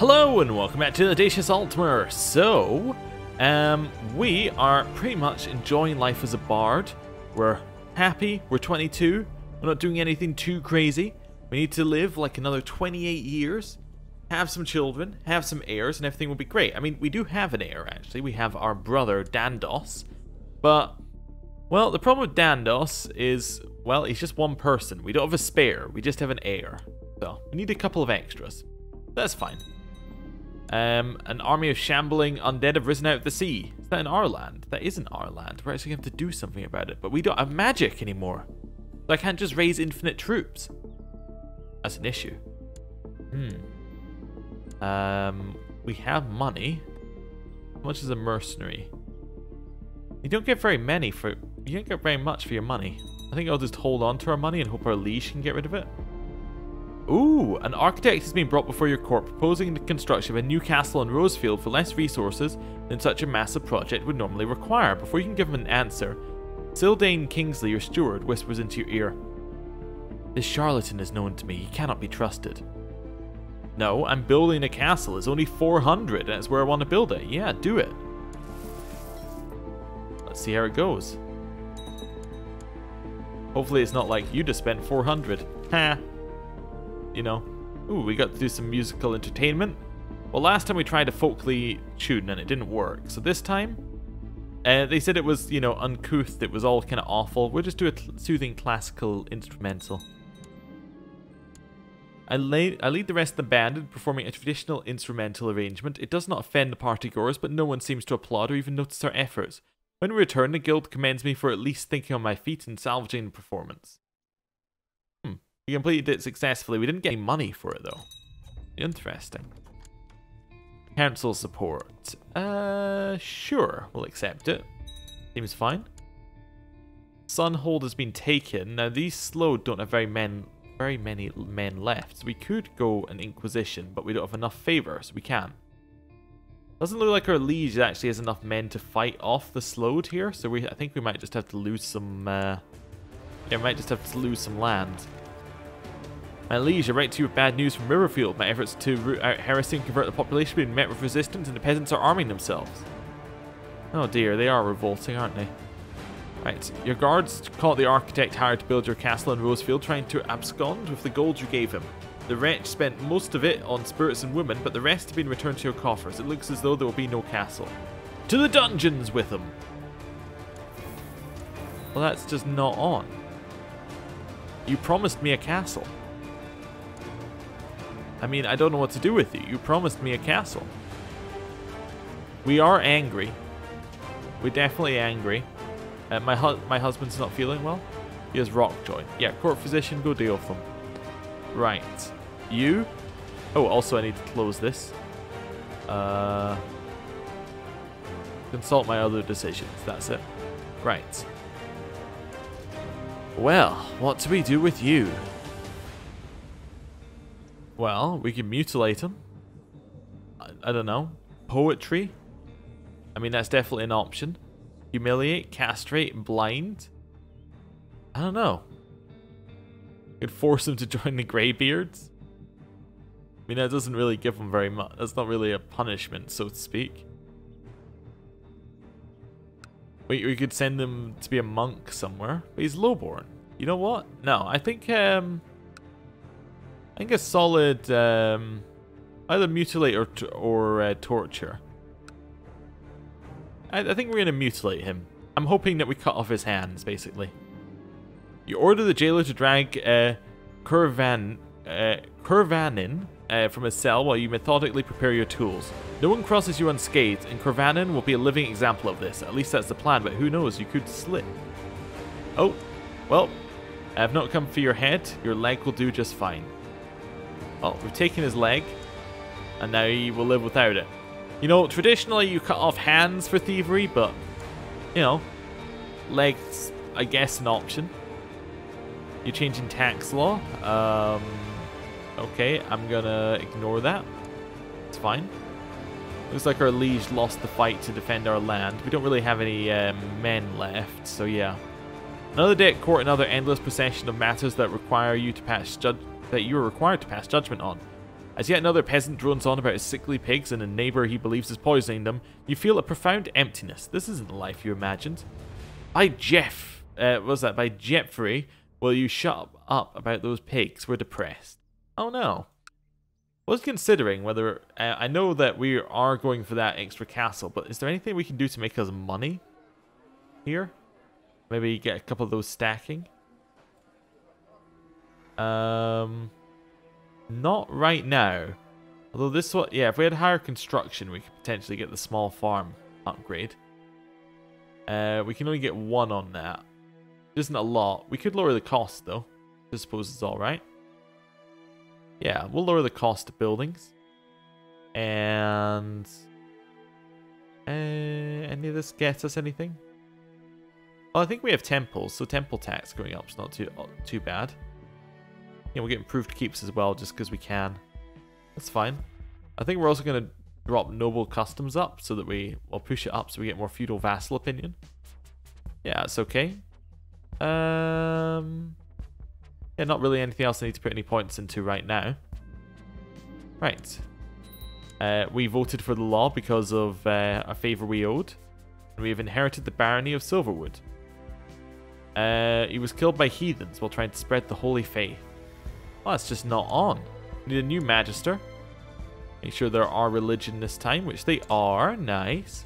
Hello and welcome back to Audacious Altmer. So, we are pretty much enjoying life as a bard. We're happy, we're 22, we're not doing anything too crazy. We need to live like another 28 years, have some children, have some heirs, and everything will be great. I mean, we do have an heir actually, we have our brother Dandos, but, well, the problem with Dandos is, well, he's just one person. We don't have a spare, we just have an heir. So, we need a couple of extras. That's fine. An army of shambling undead have risen out of the sea. Is that in our land? That isn't our land. We're actually going to have to do something about it. But we don't have magic anymore. So I can't just raise infinite troops. That's an issue. We have money. How much is a mercenary? You don't get very many for... You don't get very much for your money. I think I'll just hold on to our money and hope our liege can get rid of it. Ooh, an architect has been brought before your court proposing the construction of a new castle in Rosefield for less resources than such a massive project would normally require. Before you can give him an answer, Sildane Kingsley, your steward, whispers into your ear. This charlatan is known to me. He cannot be trusted. No, I'm building a castle. It's only 400 and it's where I want to build it. Yeah, do it. Let's see how it goes. Hopefully it's not like you just spent 400. Ha! You know. Ooh, we got to do some musical entertainment. Well, last time we tried a folkly tune and it didn't work. So this time, they said it was, you know, uncouth. It was all kind of awful. We'll just do a soothing classical instrumental. I lead the rest of the band in performing a traditional instrumental arrangement. It does not offend the partygoers, but no one seems to applaud or even notice our efforts. When we return, the guild commends me for at least thinking on my feet and salvaging the performance. We completed it successfully. We didn't get any money for it, though. Interesting. Council support. Sure. We'll accept it. Seems fine. Sunhold has been taken. Now, these slowed don't have very many men left. So we could go an Inquisition, but we don't have enough favor, so we can. Doesn't look like our liege actually has enough men to fight off the slowed here, so I think we might just have to lose some... yeah, we might just have to lose some land. My liege, I write to you with bad news from Riverfield. My efforts to root out heresy and convert the population have been met with resistance, and the peasants are arming themselves. Oh dear, they are revolting, aren't they? Right, your guards caught the architect hired to build your castle in Rosefield, trying to abscond with the gold you gave him. The wretch spent most of it on spirits and women, but the rest have been returned to your coffers. It looks as though there will be no castle. To the dungeons with them! Well, that's just not on. You promised me a castle. I mean, I don't know what to do with you. You promised me a castle. We are angry. We're definitely angry. My husband's not feeling well. He has rockjoy. Yeah, court physician, go deal with him. Right. You? Oh, also I need to close this. Consult my other decisions. That's it. Right. Well, what do we do with you? Well, we can mutilate him. I don't know. Poetry? I mean, that's definitely an option. Humiliate, castrate, blind? I don't know. Could force him to join the Greybeards? I mean, that doesn't really give him very much. That's not really a punishment, so to speak. We could send him to be a monk somewhere. But he's lowborn. You know what? No, I think a solid either mutilate or torture. I think we're going to mutilate him. I'm hoping that we cut off his hands, basically. You order the jailer to drag Curvanin from his cell while you methodically prepare your tools. No one crosses you unscathed, and Curvanin will be a living example of this. At least that's the plan, but who knows, you could slip. Oh, well, I have not come for your head. Your leg will do just fine. Well, we've taken his leg, and now he will live without it. You know, traditionally you cut off hands for thievery, but, you know, legs, I guess, an option. You're changing tax law. Okay, I'm gonna ignore that. It's fine. Looks like our liege lost the fight to defend our land. We don't really have any men left, so yeah. Another day at court, another endless procession of matters that require you to pass you are required to pass judgment on. As yet another peasant drones on about his sickly pigs and a neighbour he believes is poisoning them, you feel a profound emptiness. This isn't the life you imagined. By Jeff, by Jeffrey, will you shut up about those pigs? We're depressed. Oh no. I was considering whether, I know that we are going for that extra castle, but is there anything we can do to make us money here? Maybe get a couple of those stacking? Not right now. Although this one, yeah, if we had higher construction, we could potentially get the small farm upgrade. We can only get one on that. It isn't a lot. We could lower the cost though. I suppose it's alright. Yeah, we'll lower the cost of buildings. And any of this get us anything? Well, I think we have temples, so temple tax going up is not too bad. Yeah, we'll get improved keeps as well, just because we can. That's fine. I think we're also going to drop noble customs up, so that we'll push it up so we get more feudal vassal opinion. Yeah, it's okay. Yeah, not really anything else I need to put any points into right now. Right. We voted for the law because of a favour we owed. And we have inherited the barony of Silverwood. He was killed by heathens while trying to spread the holy faith. Well, that's just not on. We need a new magister. Make sure there are religion this time, which they are. Nice.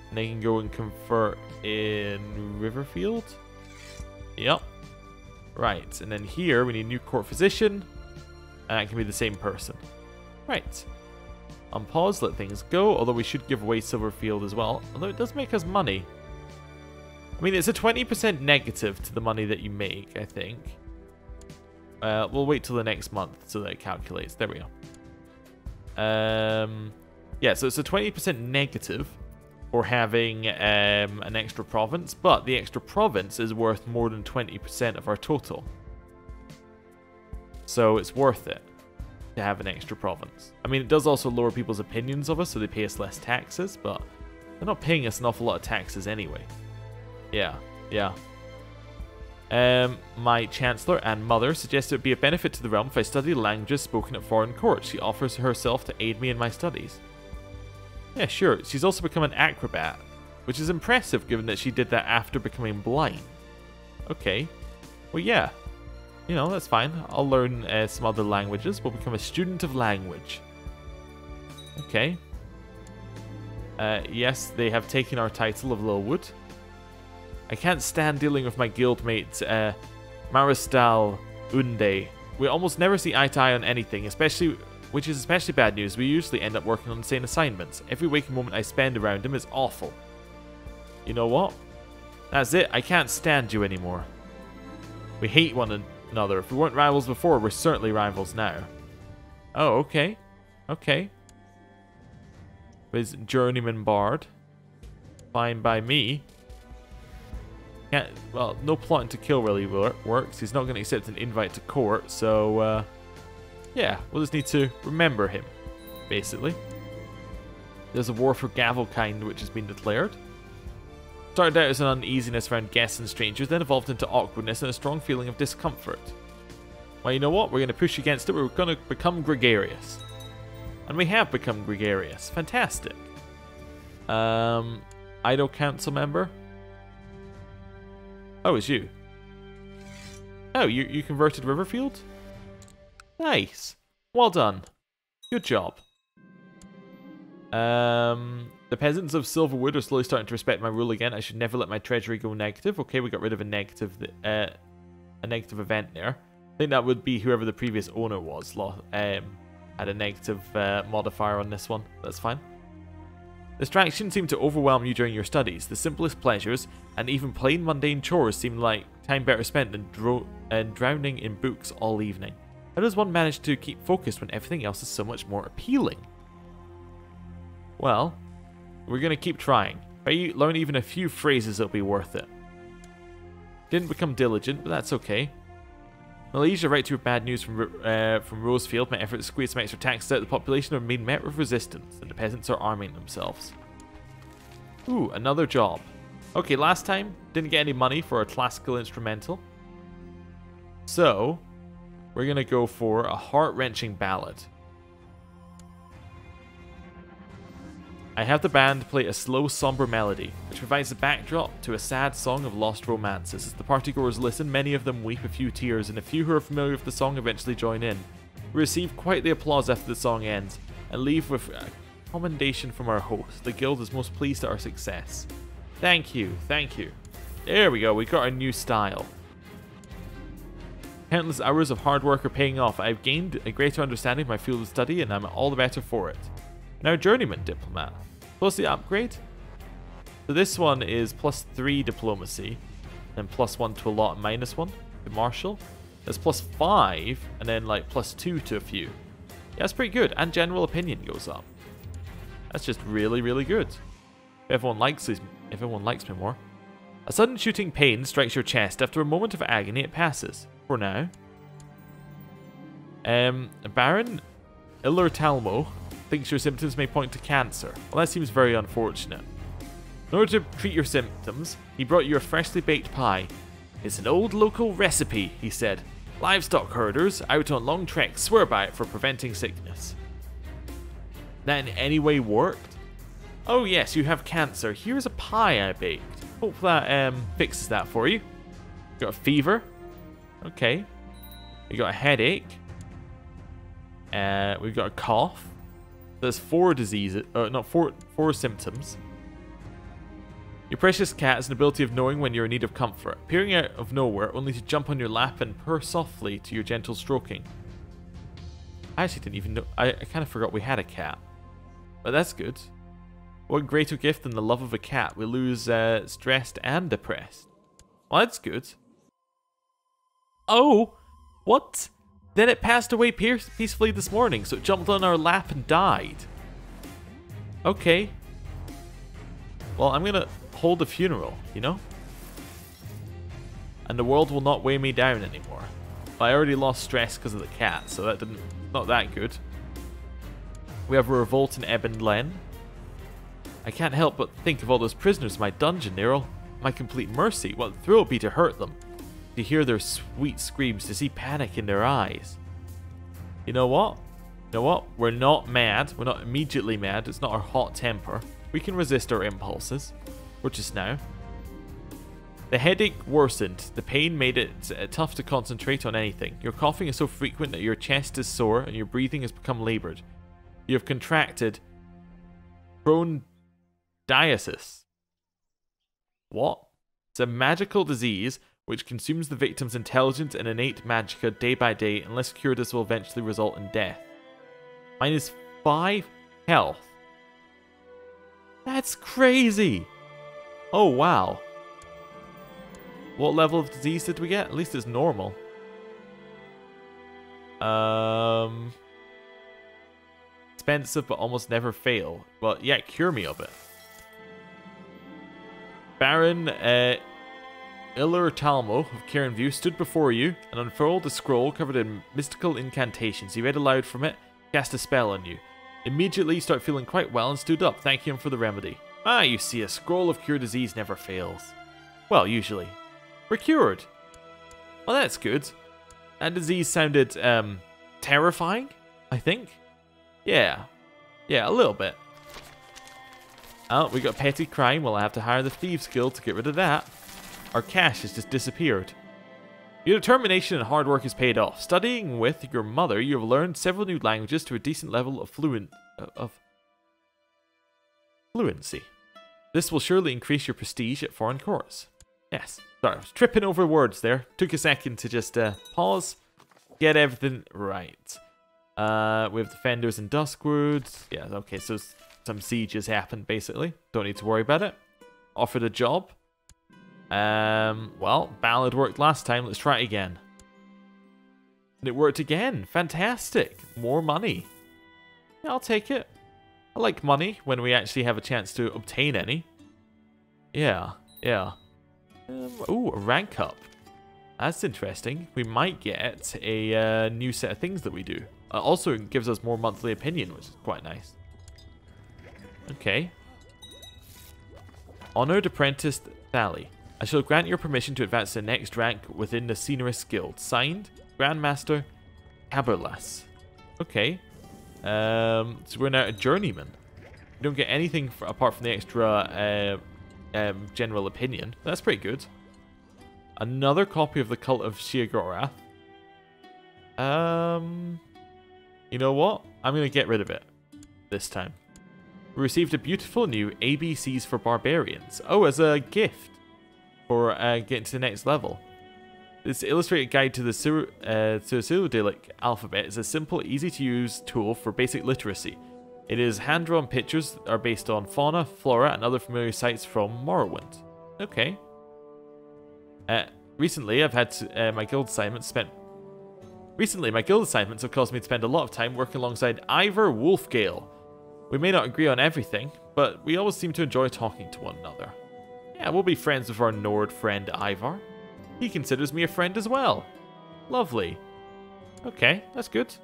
And they can go and convert in Riverfield. Yep. Right, and then here we need a new court physician. And that can be the same person. Right. On pause, let things go, although we should give away Silverfield as well. Although it does make us money. I mean, it's a 20% negative to the money that you make, I think. We'll wait till the next month so that it calculates. There we go. Yeah, so it's a 20% negative for having an extra province, but the extra province is worth more than 20% of our total. So it's worth it to have an extra province. I mean, it does also lower people's opinions of us, so they pay us less taxes, but they're not paying us an awful lot of taxes anyway. Yeah. My chancellor and mother suggest it would be a benefit to the realm if I study languages spoken at foreign courts. She offers herself to aid me in my studies. Yeah, sure. She's also become an acrobat, which is impressive given that she did that after becoming blind. Okay. Well, yeah. You know, that's fine. I'll learn some other languages. We'll become a student of language. Okay. Yes, they have taken our title of Lilwood. I can't stand dealing with my guildmate, Maristal Unde. We almost never see eye to eye on anything, which is especially bad news. We usually end up working on the same assignments. Every waking moment I spend around him is awful. You know what? That's it. I can't stand you anymore. We hate one another. If we weren't rivals before, we're certainly rivals now. Oh, okay. Okay. His journeyman bard. Fine by me. Well, no plotting to kill really works. He's not going to accept an invite to court, so yeah, we'll just need to remember him, basically. There's a war for Gavelkind which has been declared. Started out as an uneasiness around guests and strangers, then evolved into awkwardness and a strong feeling of discomfort. Well, you know what? We're going to push against it. We're going to become gregarious. And we have become gregarious. Fantastic. Idle council member. Oh, it's you. Oh, you converted Riverfield? Nice. Well done. Good job. The peasants of Silverwood are slowly starting to respect my rule again. I should never let my treasury go negative. Okay, we got rid of a negative event there. I think that would be whoever the previous owner was. Had a negative modifier on this one. That's fine. Distractions seem to overwhelm you during your studies. The simplest pleasures and even plain mundane chores seem like time better spent than drowning in books all evening. How does one manage to keep focused when everything else is so much more appealing? Well, we're going to keep trying. If I learn even a few phrases, it'll be worth it. Didn't become diligent, but that's okay. Malaysia, right to your bad news from Rosefield. My efforts to squeeze some extra taxes out of the population have been met with resistance, and the peasants are arming themselves. Ooh, another job. Okay, last time, didn't get any money for a classical instrumental. So, we're going to go for a heart-wrenching ballad. I have the band play a slow, somber melody, which provides a backdrop to a sad song of lost romances. As the partygoers listen, many of them weep a few tears, and a few who are familiar with the song eventually join in. We receive quite the applause after the song ends, and leave with a commendation from our host. The guild is most pleased at our success. Thank you, thank you. There we go, we got our new style. Countless hours of hard work are paying off. I've gained a greater understanding of my field of study, and I'm all the better for it. Now, Journeyman Diplomat. Plus the upgrade. So this one is +3 diplomacy, and +1 to a lot, and -1 to martial. There's +5, and then like +2 to a few. Yeah, that's pretty good. And general opinion goes up. That's just really, really good. Everyone likes me more. A sudden shooting pain strikes your chest. After a moment of agony, it passes. For now. Baron Illertalmo thinks your symptoms may point to cancer. Well, that seems very unfortunate. In order to treat your symptoms, he brought you a freshly baked pie. It's an old local recipe, he said. Livestock herders out on long treks swear by it for preventing sickness. That in any way worked? Oh yes, you have cancer. Here's a pie I baked. Hope that fixes that for you. Got a fever. Okay. We got a headache. We've got a cough. There's 4 diseases, not four symptoms. Your precious cat has an ability of knowing when you're in need of comfort, appearing out of nowhere only to jump on your lap and purr softly to your gentle stroking. I actually didn't even know, I kind of forgot we had a cat. But that's good. What greater gift than the love of a cat? We lose stressed and depressed. Well, that's good. Oh, what? Then it passed away peacefully this morning, so it jumped on our lap and died. Okay. Well, I'm gonna hold a funeral, you know? And the world will not weigh me down anymore. I already lost stress because of the cat, so that not that good. We have a revolt in Ebonlen. I can't help but think of all those prisoners in my dungeon. They're all my complete mercy. What a thrill it would be to hurt them. To hear their sweet screams, to see panic in their eyes. You know what? You know what? We're not mad. We're not immediately mad. It's not our hot temper. We can resist our impulses. For just now. The headache worsened. The pain made it tough to concentrate on anything. Your coughing is so frequent that your chest is sore and your breathing has become labored. You have contracted Audacious. What? It's a magical disease which consumes the victim's intelligence and innate magicka day by day. Unless cured, this will eventually result in death. -5 health. That's crazy. Oh, wow. What level of disease did we get? At least it's normal. Expensive but almost never fail. Well, yeah, cure me of it. Baron Illertalmo of Cairnview stood before you and unfurled a scroll covered in mystical incantations. He read aloud from it, cast a spell on you. Immediately you start feeling quite well and stood up, thanking him for the remedy. Ah, you see, a scroll of cure disease never fails. Well, usually. We're cured. Well, that's good. That disease sounded, terrifying, I think. Yeah. Yeah, a little bit. Oh, we got petty crime. Well, I have to hire the Thieves Guild to get rid of that. Our cash has just disappeared. Your determination and hard work has paid off. Studying with your mother, you have learned several new languages to a decent level of fluency. This will surely increase your prestige at foreign courts. Yes. Sorry, I was tripping over words there. Took a second to just pause, get everything right. We have Defenders in Duskwood. Yeah, okay, so some sieges happened, basically. Don't need to worry about it. Offered a job. Well, Ballad worked last time. Let's try it again. And it worked again. Fantastic. More money. Yeah, I'll take it. I like money when we actually have a chance to obtain any. Yeah, yeah. Ooh, a rank up. That's interesting. We might get a new set of things that we do. Also, it gives us more monthly opinion, which is quite nice. Okay. Honored Apprentice Thali. I shall grant your permission to advance to the next rank within the Scenerist Guild. Signed, Grandmaster Caberlas. Okay. So we're now a journeyman. You don't get anything apart from the extra general opinion. That's pretty good. Another copy of the Cult of Sheogorath. You know what? I'm going to get rid of it this time. We received a beautiful new ABCs for Barbarians. Oh, as a gift for getting to the next level. This illustrated guide to the Cyrillic alphabet is a simple, easy-to-use tool for basic literacy. It is hand-drawn pictures that are based on fauna, flora, and other familiar sites from Morrowind. Okay. Recently, I've had my guild assignments have caused me to spend a lot of time working alongside Ivor Wolfgale. We may not agree on everything, but we always seem to enjoy talking to one another. Yeah, we'll be friends with our Nord friend Ivar. He considers me a friend as well. Lovely. Okay, that's good.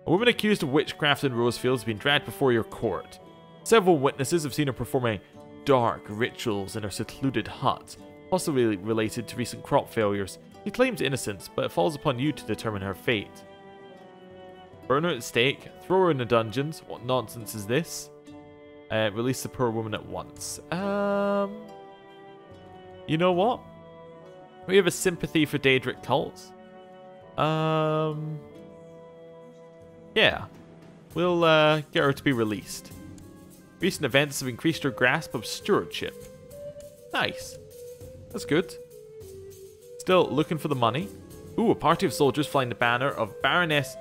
A woman accused of witchcraft in Rosefield has been dragged before your court. Several witnesses have seen her performing dark rituals in her secluded hut, possibly related to recent crop failures. She claims innocence, but it falls upon you to determine her fate. Burn her at stake, throw her in the dungeons. What nonsense is this? Release the poor woman at once. You know what? We have a sympathy for Daedric cults. Yeah. We'll get her to be released. Recent events have increased her grasp of stewardship. Nice. That's good. Still looking for the money. Ooh, a party of soldiers flying the banner of Baroness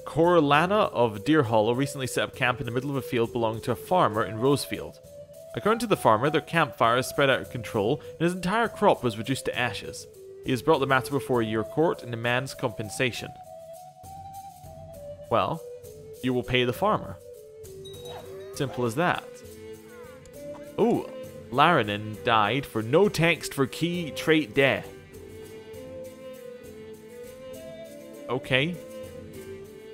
Corellana of Deer Hollow recently set up camp in the middle of a field belonging to a farmer in Rosefield. According to the farmer, their campfire is spread out of control and his entire crop was reduced to ashes. He has brought the matter before your court and demands compensation. Well, you will pay the farmer. Simple as that. Ooh, Laranen died for no text for key trait death. Okay.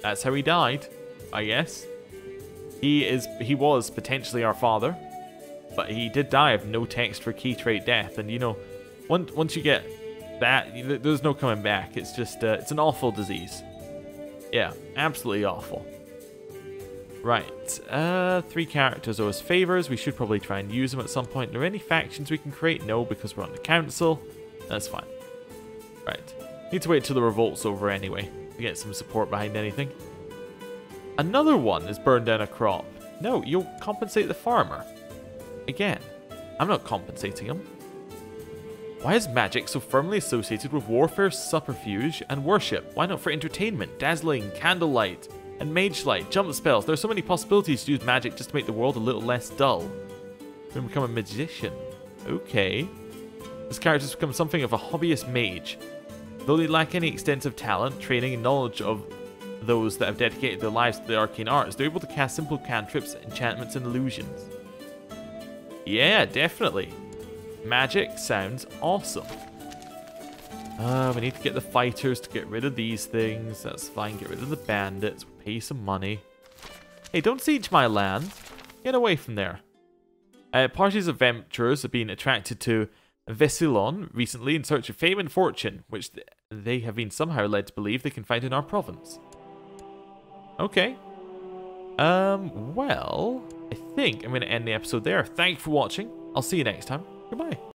That's how he died, I guess. He was potentially our father, but he did die of no text for key trait death. And you know, once you get that, there's no coming back. It's just it's an awful disease. Yeah, absolutely awful. Right, 3 characters owe us favors. We should probably try and use them at some point. Are there any factions we can create? No, because we're on the council. That's fine. Right, need to wait till the revolt's over anyway to get some support behind anything. Another one is burn down a crop. No, you'll compensate the farmer. Again, I'm not compensating him. Why is magic so firmly associated with warfare, subterfuge, and worship? Why not for entertainment, dazzling, candlelight, and mage light, jump spells? There are so many possibilities to use magic just to make the world a little less dull. We become a magician. Okay. This character has become something of a hobbyist mage. Though they lack any extensive talent, training, and knowledge of those that have dedicated their lives to the arcane arts, they're able to cast simple cantrips, enchantments, and illusions. Yeah, definitely. Magic sounds awesome. We need to get the fighters to get rid of these things. That's fine. Get rid of the bandits. We'll pay some money. Hey, don't siege my land. Get away from there. Parties of adventurers have been attracted to Vesilon recently in search of fame and fortune, which they have been somehow led to believe they can find in our province. Okay. Well, I think I'm going to end the episode there. Thank you for watching. I'll see you next time. Goodbye.